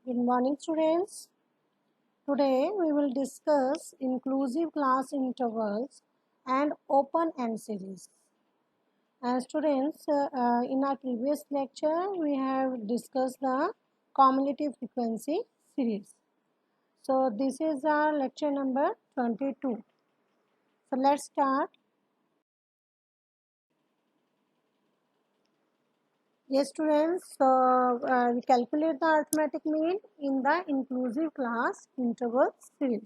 Good morning, students. Today we will discuss inclusive class intervals and open end series. Students, in our previous lecture, we have discussed the cumulative frequency series. So, this is our lecture number 22. So, let's start. Yes, students, so we calculate the arithmetic mean in the inclusive class interval series.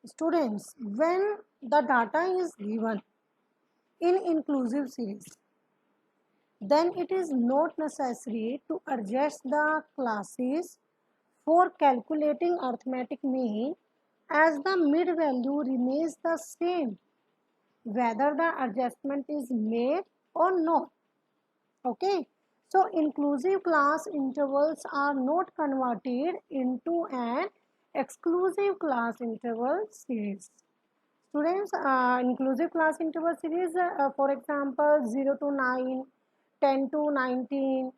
Students, when the data is given in inclusive series, then it is not necessary to adjust the classes for calculating arithmetic mean, as the mid value remains the same whether the adjustment is made or not. Okay, so inclusive class intervals are not converted into an exclusive class interval series. Students, inclusive class interval series, for example, 0 to 9, 10 to 19,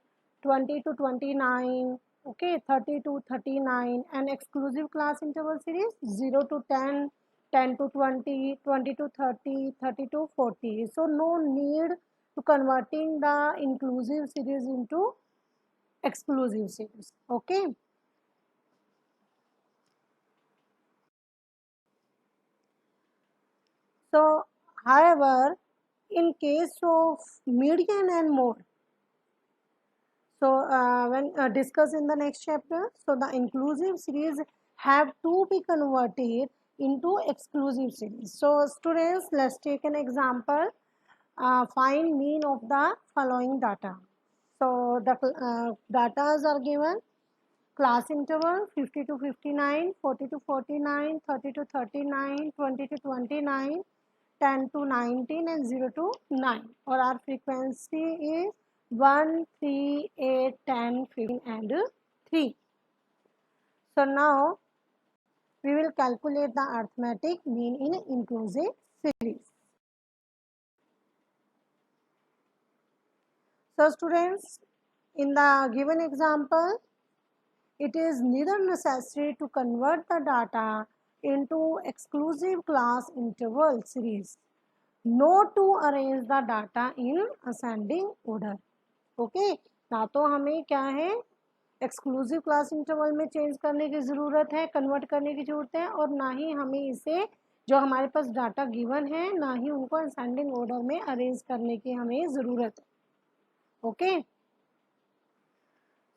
20 to 29, okay, 30 to 39, and exclusive class interval series 0 to 10, 10 to 20, 20 to 30, 30 to 40. So, no need to converting the inclusive series into exclusive series, okay. So, however, in case of median and mode, so when discussed in the next chapter, so the inclusive series have to be converted into exclusive series. So students, let's take an example. Find mean of the following data. So the datas are given: class interval 50 to 59, 40 to 49, 30 to 39, 20 to 29, 10 to 19, and 0 to 9. Or our frequency is 1, 3, 8, 10, 15, and 3. So now we will calculate the arithmetic mean in inclusive series. So students, in the given example, it is neither necessary to convert the data into exclusive class interval series nor to arrange the data in ascending order. Okay, ना तो हमें क्या है exclusive class interval में change करने की ज़रूरत है, कन्वर्ट करने की ज़रूरत है, और ना ही हमें इसे जो हमारे पास डाटा गिवन है ना ही उनको असेंडिंग ऑर्डर में अरेंज करने की हमें ज़रूरत है. Okay,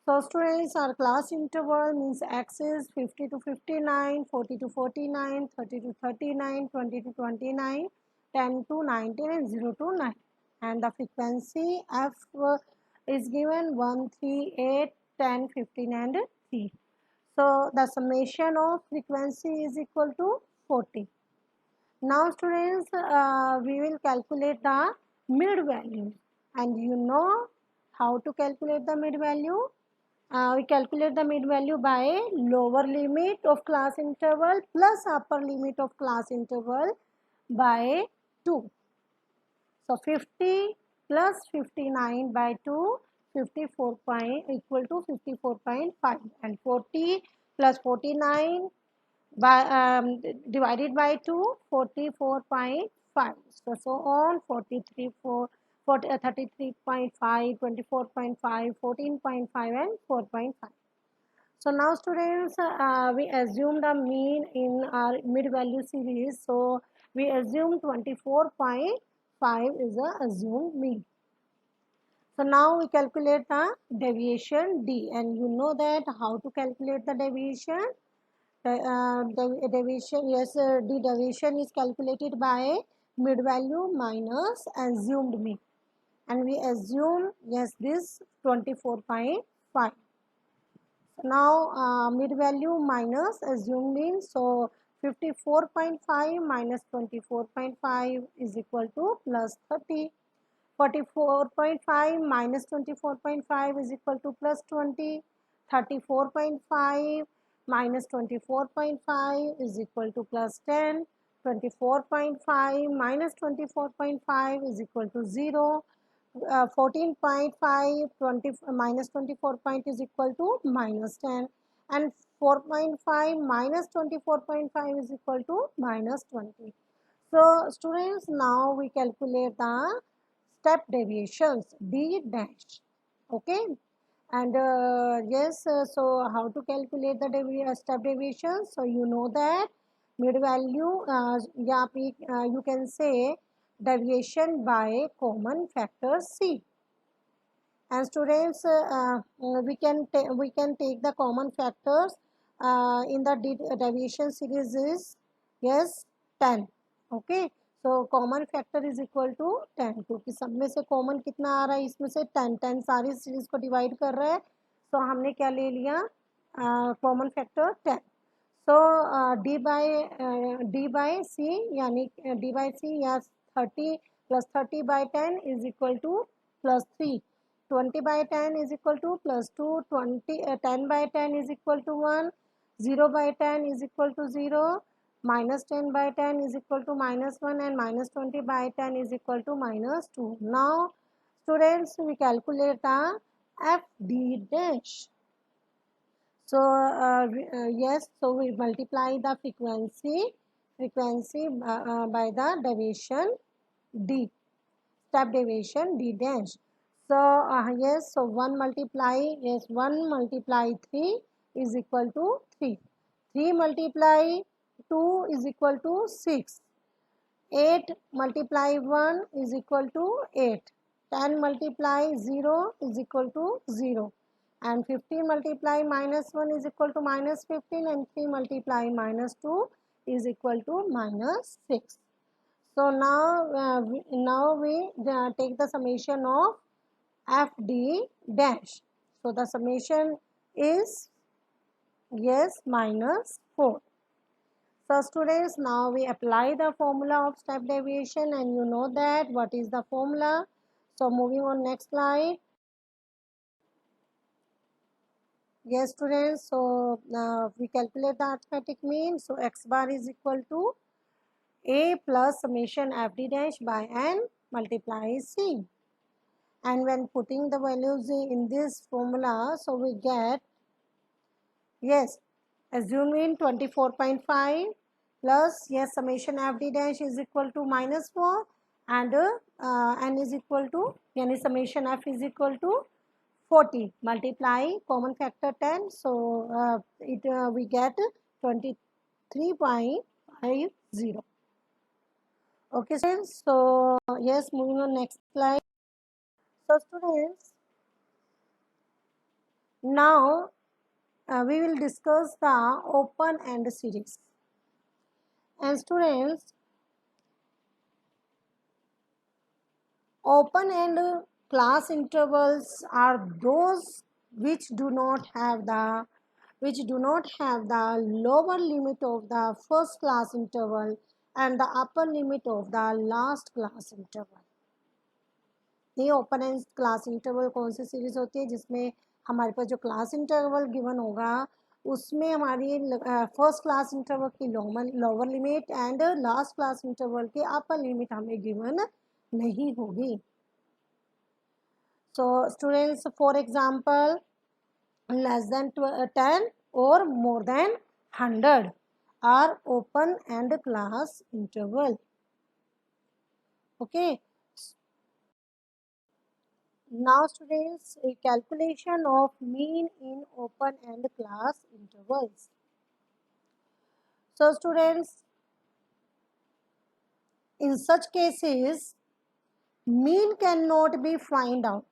so students, our class interval means x is 50 to 59, 40 to 49, 30 to 39, 20 to 29, 10 to 19, and 0 to 9. And the frequency f is given 1, 3, 8, 10, 15, and 3. So the summation of frequency is equal to 40. Now students, we will calculate the mid value, and you know how to calculate the mid value. We calculate the mid value by lower limit of class interval plus upper limit of class interval by 2. So 50 plus 59 by 2, 54 point equal to 54.5, and 40 plus 49 by divided by 2, 44.5. So on 43, 33.5, 24.5, 14.5, and 4.5. So now students, we assume the mean in our mid value series. So we assume 24.5 is the assumed mean. So now we calculate the deviation D, and you know that how to calculate the deviation. The deviation, yes, the deviation is calculated by mid value minus assumed mean, and we assume, yes, this 24.5. Now mid value minus assumed mean, so 54.5 minus 24.5 is equal to plus 30. 44.5 minus 24.5 is equal to plus 20. 34.5 minus 24.5 is equal to plus 10. 24.5 minus 24.5 is equal to 0. 14.5 minus 24 point is equal to minus 10, and 4.5 minus 24.5 is equal to minus 20. So students, now we calculate the step deviations d dash. Okay, and yes, so how to calculate the step deviation? So you know that mid value, yeah, you can say deviation by common factor c. And students, we can take the common factors in the deviation series is, yes, 10. Okay, so common factor is equal to 10, क्योंकि सब में से common कितना आ रहा है, इसमें से 10 सारी सीरीज को डिवाइड कर रहा है, तो हमने क्या ले लिया, common factor 10. So D by C, यानी डी बाई सी या 30 plus 30 by 10 is equal to plus 3. 20 by 10 is equal to plus 2, 10 by 10 is equal to 1, 0 by 10 is equal to 0, minus 10 by 10 is equal to minus 1, and minus 20 by 10 is equal to minus 2. Now, students, we calculate the FD dash. So, yes, so we multiply the frequency by the deviation D, step deviation D dash. So, yes, so 1 multiply 3 is equal to 3. 3 multiply 2 is equal to 6. 8 multiply 1 is equal to 8. 10 multiply 0 is equal to 0. And 15 multiply minus 1 is equal to minus 15, and 3 multiply minus 2 is equal to minus 6. So now, we take the summation of FD dash. So the summation is, yes, minus 4. So students, now we apply the formula of step deviation, and you know that what is the formula. So moving on next slide. Yes students, so we calculate the arithmetic mean. So x bar is equal to a plus summation FD dash by n multiply c. And when putting the values in this formula, so we get, yes, assuming 24.5 plus, yes, summation FD dash is equal to minus 4, and n is equal to, yani summation f is equal to 40, multiply common factor 10, so we get 23.50. Okay students, so yes, moving on next slide. So students, now we will discuss the open end series. And students, open end class intervals are those which do not have the lower limit of the first class interval and the upper limit of the last class interval. ये open and class interval कौन सी series होती है, जिसमें हमारे पास जो class interval given होगा उसमें हमारी फर्स्ट क्लास इंटरवल की lower limit and last class interval की अपर लिमिट हमें गिवन नहीं होगी. So students, for example, less than 10 or more than 100 are open end class interval. Okay. Now students, a calculation of mean in open end class intervals. So students, in such cases, mean cannot be found out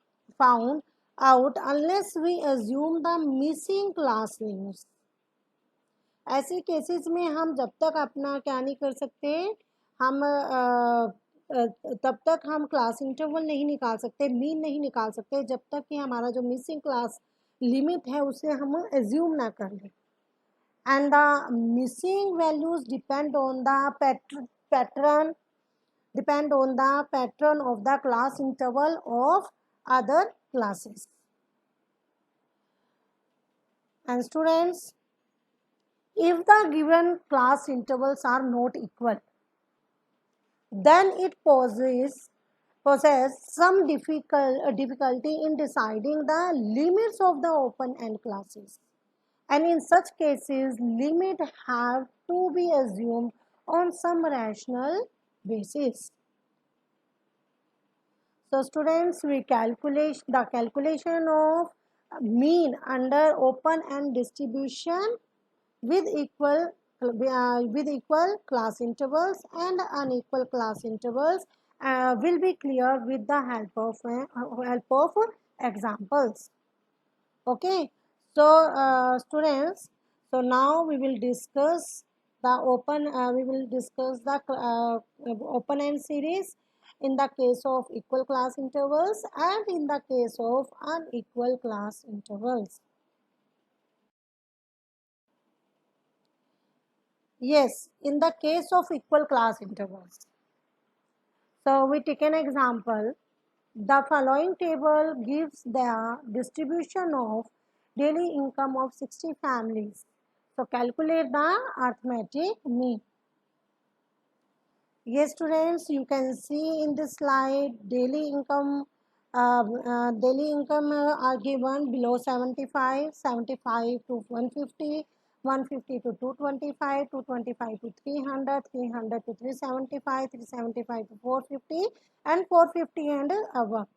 unless we assume the missing class limits. ऐसे cases में हम जब तक अपना क्या नहीं कर सकते, हम तब तक हम क्लास इंटरवल नहीं निकाल सकते, मीन नहीं निकाल सकते, जब तक कि हमारा जो मिसिंग क्लास लिमिट है उसे हम एज्यूम ना कर लें. And the missing values depend on the pattern of the class interval of other classes. And students, if the given class intervals are not equal, then it poses possess some difficulty in deciding the limits of the open-end classes. And in such cases, limit have to be assumed on some rational basis. So students, we calculate the calculation of mean under open-end distribution with equal class intervals and unequal class intervals will be clear with the help of examples. Okay, so students, so now we will discuss the open end series in the case of equal class intervals and in the case of unequal class intervals. Yes, in the case of equal class intervals. So we take an example. The following table gives the distribution of daily income of 60 families. So calculate the arithmetic mean. Yes, students, you can see in this slide daily income are given below 75, 75 to 150, 150 to 225, 225 to 300, 300 to 375, 375 to 450 and 450 and above.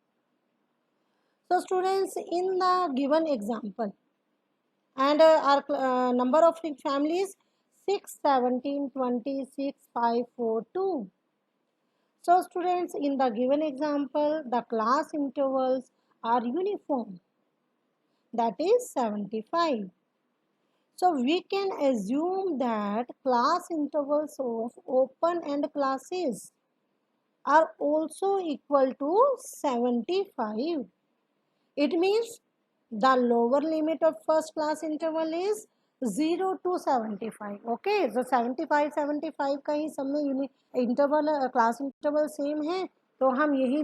So students, in the given example, and our number of families 6, 17, 26, 5, 4, 2. So students, in the given example, the class intervals are uniform, that is 75. So we can assume that class intervals of open-end classes are also equal to 75. It means the lower limit of first class interval is 0 to 75. Okay, so 75 75 का ही सब में interval class interval same है, तो हम यही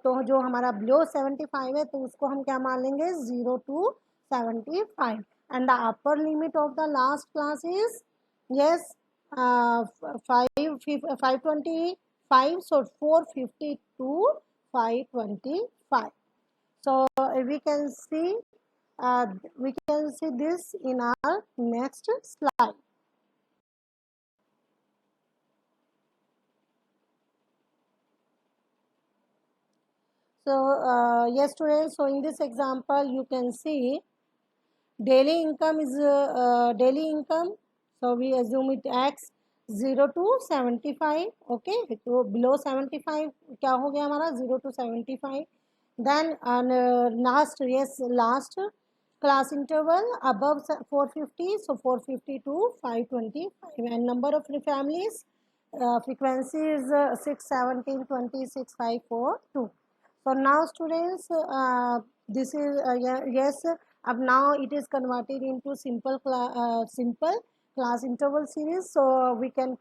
तो जो हमारा बिलो 75 है तो उसको हम क्या मान लेंगे 0 to 75 and the upper limit of the last class is yes 525, so 450 to 525. So we can see this in our next slide. So yes students, so in this example you can see daily income is daily income, so we assume it x 0 to 75. Okay, तो below 75 क्या हो गया हमारा 0 to 75. Then last class interval above 450, so 450 to 525 and number of families frequency is 6, 17, 26, 5, 4, 2. So now students, this is yes. अब now it is converted into simple class interval series. So we can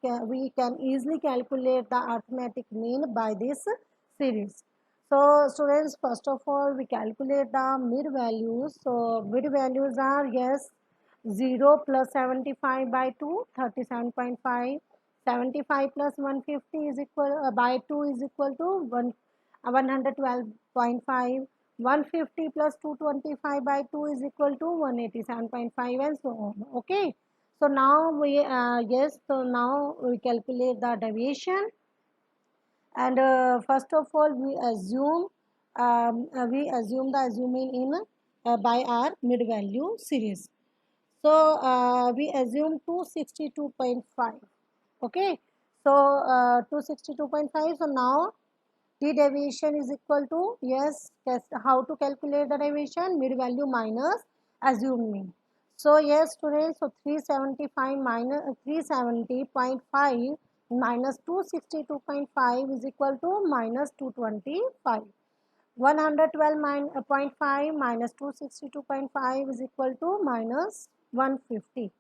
easily calculate the arithmetic mean by this series. So students, first of all, we calculate the mid values. So mid values are yes 0 plus 75 by 2, 37.5. 75 plus 150 is equal by 2 is equal to 112.5. 150 plus 225 by 2 is equal to 187.5 and so on. Okay. So now we so now we calculate the deviation. And first of all, we assume the assuming in by our mid value series. So we assume 262.5. Okay, so 262.5. So now the deviation is equal to yes. How to calculate the deviation? Mid value minus assumed mean. So yes, students. So 375 minus 370.5 minus 262.5 is equal to minus 225. 112.5 minus 262.5 is equal to minus 150.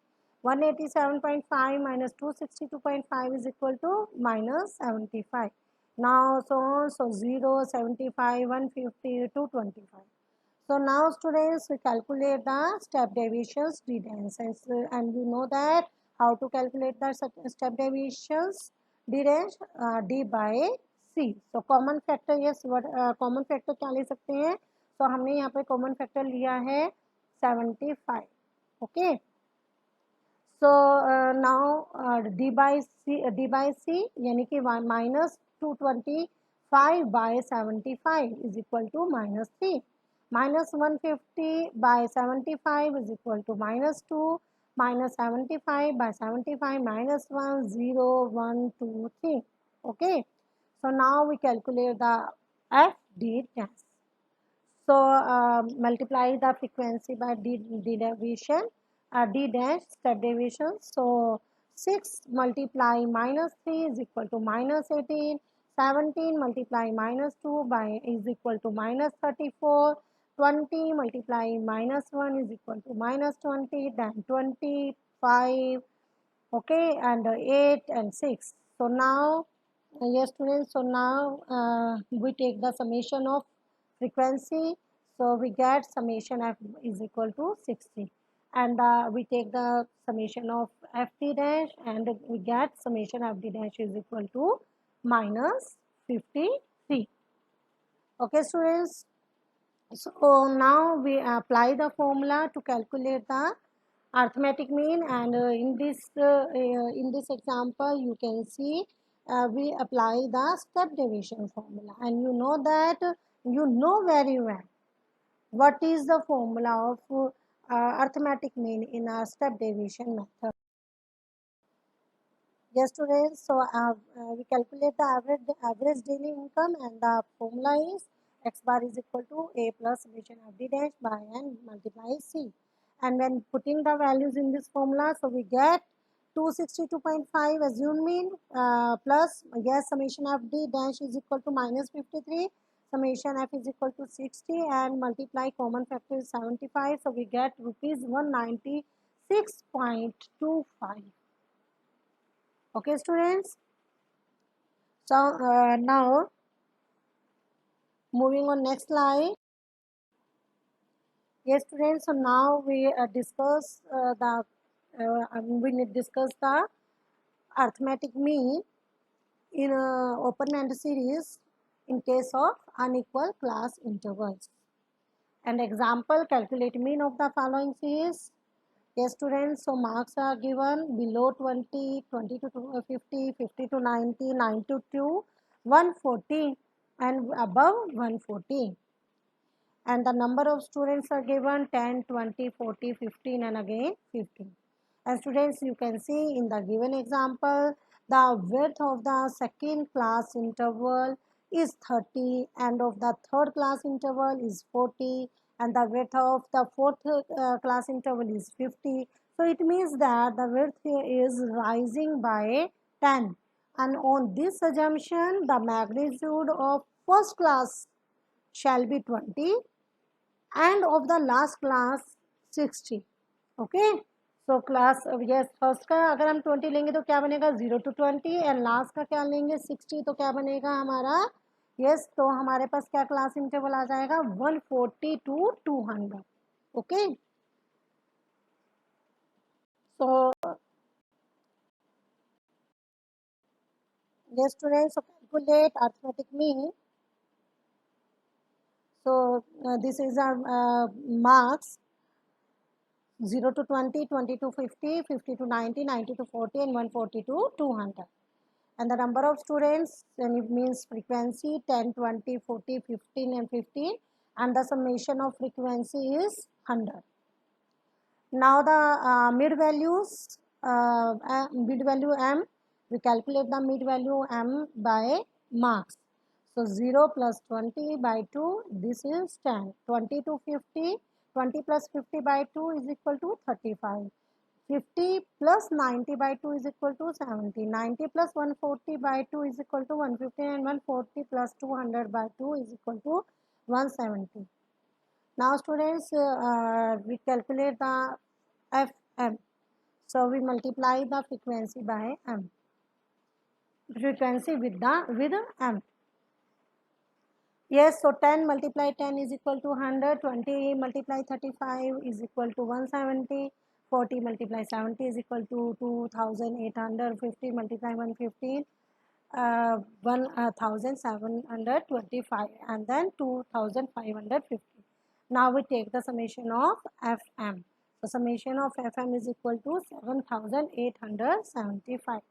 187.5 minus 262.5 is equal to minus 75. Now so 0, 75, 150, 225. So now students, we calculate the step deviations d dash and we know that how to calculate the step deviations d dash d by C. So common factor, yes common factor क्या ले सकते हैं? तो हमने यहाँ पे common factor लिया है 75. Okay. So now D by C यानी कि -225/75 is equal to -3. -150/75 is equal to -2. -75/75 -1 0 1 2 3. Okay. So now we calculate the FD dash. So multiply the frequency by d deviation, d dash step deviation. So 6 multiply -3 is equal to -18. 17 multiply -2 by is equal to -34. 20 multiply -1 is equal to -20. Then 25. Okay, and 8 and 6. So now, yes students, so now we take the summation of frequency. So we get summation f is equal to 60, and we take the summation of fd dash, and we get summation fd dash is equal to -53. Okay students, so now we apply the formula to calculate the arithmetic mean, and in this example you can see we apply the step deviation formula, and you know that you know very well what is the formula of arithmetic mean in our step deviation method. Yes students, so we calculate the average daily income, and the formula is x bar is equal to a plus summation of d dash by n multiply c. And when putting the values in this formula, so we get 262.5 assumed mean plus, yes, summation of d dash is equal to -53, summation f is equal to 60, and multiply common factor is 75, so we get rupees 196.25. Okay students, so now moving on next slide. Yes students, so now we discuss the arithmetic mean in open-ended series in case of unequal class intervals. And example, calculate mean of the following series. Yes students, so marks are given below 20, 20 to 50, 50 to 90, 90 to 140, and above 140. And the number of students are given 10, 20, 40, 15, and again 15. And students, you can see in the given example, the width of the second class interval is 30, and of the third class interval is 40, and the width of the fourth class interval is 50. So it means that the width is rising by 10. And on this assumption, the magnitude of first class shall be 20, and of the last class 60. Okay, so class, yes, first का अगर हम 20 लेंगे तो क्या बनेगा 0 to 20, and last का क्या लेंगे 60, तो क्या बनेगा हमारा, yes, तो हमारे पास क्या क्लास इंटरवल आ जाएगा 140 to 200. Okay, so yes students, so calculate arithmetic mean. So this is our marks 0 to 20, 20 to 50, 50 to 90, 90 to 40, and 140 to 200. And the number of students, then it means frequency 10, 20, 40, 15, and 15, and the summation of frequency is 100. Now the mid values, mid value m, we calculate the mid value m by marks. So 0 plus 20 by 2, this is 10. 20 to 50, 20 plus 50 by 2 is equal to 35. 50 plus 90 by 2 is equal to 70. 90 plus 140 by 2 is equal to 150, and 140 plus 200 by 2 is equal to 170. Now students, we calculate the Fm. So we multiply the frequency by m. Frequency with m. Yes, so 10 multiply 10 is equal to 100. 20 multiply 35 is equal to 170. 40 multiply 70 is equal to 2800. 50 multiply 115 1725 and then 2550. Now we take the summation of Fm. The summation of Fm is equal to 7875.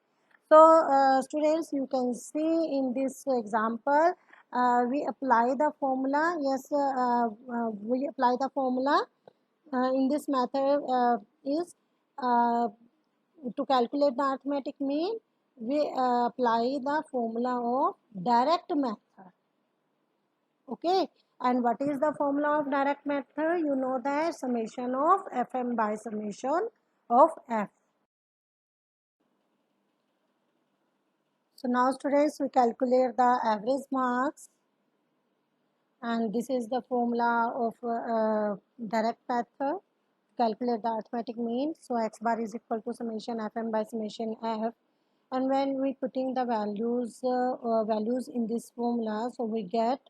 So students, you can see in this example we apply the formula. Yes, we apply the formula in this method is uh, to calculate the arithmetic mean. We apply the formula of direct method. Okay, and what is the formula of direct method? You know that summation of Fm by summation of F. So now students, we calculate the average marks, and this is the formula of direct method. Calculate the arithmetic mean. So x bar is equal to summation Fm by summation F, and when we putting the values in this formula, so we get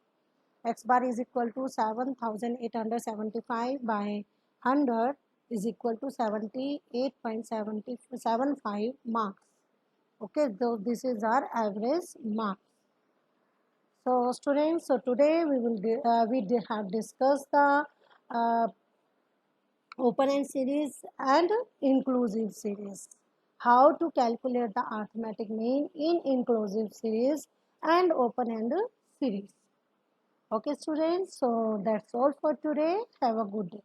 x bar is equal to 7875 by 100 is equal to 78.75 marks. Okay, so this is our average marks. So students, so today we will have discussed the uh, open-end series and inclusive series. How to calculate the arithmetic mean in inclusive series and open-end series. Okay students, so that's all for today. Have a good day.